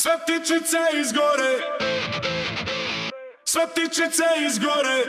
Sve ptičice izgore, sve ptičice izgore,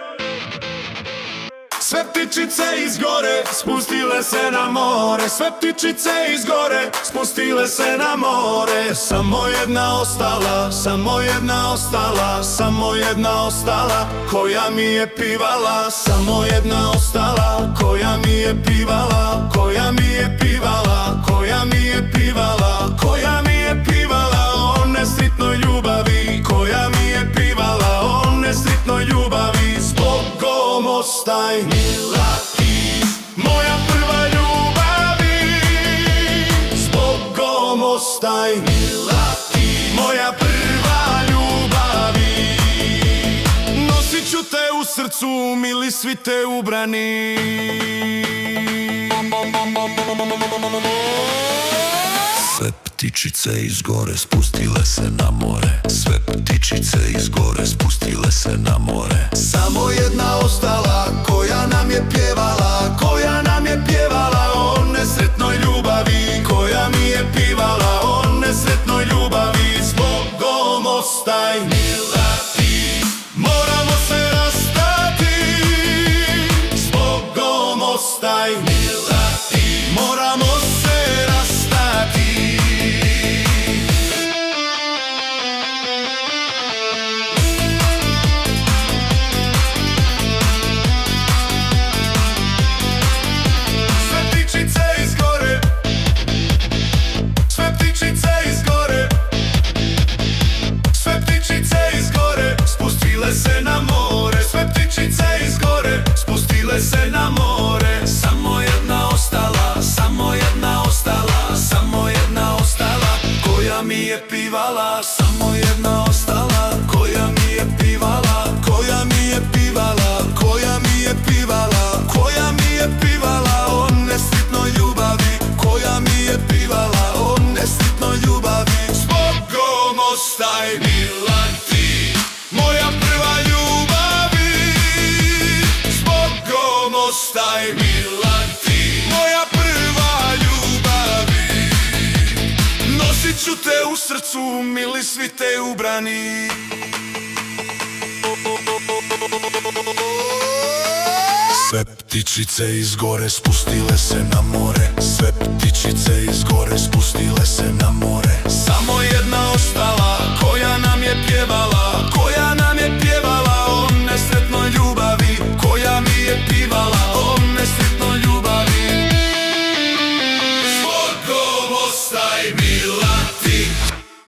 sve ptičice izgore, spustile se na more. Sve ptičice izgore, spustile se na more. Samo jedna ostala, samo jedna ostala, samo jedna ostala, koja mi je pivala. Samo jedna ostala, koja mi je pivala, koja mi je pivala, koja mi je pivala, koja mi je pivala o nesretnoj ljubavi, koja mi je pivala o nesretnoj ljubavi. Zbogom ostaj, mila ti, moja prva ljubavi. Zbogom ostaj, mila ti, moja prva ljubavi. Nosit ću te u srcu, mili svi te ubrani. Sve ptičice izgore, spustile se na more. Sve ptičice izgore, spustile se na more. Samo jedna ostala, koja nam je pjevala, koja nam je pjevala o nesretnoj ljubavi, koja mi je pivala o nesretnoj ljubavi. Zbogom ostaj, mila ti, moramo se rastati. Zbogom ostaj, mila ti, moramo se rastati. Sve ptičice izgore, sve ptičice izgore, sve ptičice izgore, spustile se na more. Sve ptičice izgore, spustile se na more. Samo jedna ostala, samo jedna ostala, samo jedna ostala, koja mi je pivala. Samo jedna ostala, koja mi je pivala, koja mi je pivala, koja mi je pivala, koja mi je pivala o nesretnoj ljubavi, koja mi je pivala o nesretnoj ljubavi. Zbogom ostaj, mila ti, moja prva ljubavi. Zbogom ostaj, mila ti, moja prva ljubavi. Nosit ću te u srcu, mili svi te ubrani. Sve ptičice izgore, spustile se na more. Sve ptičice izgore, spustile se na more. Samo jedna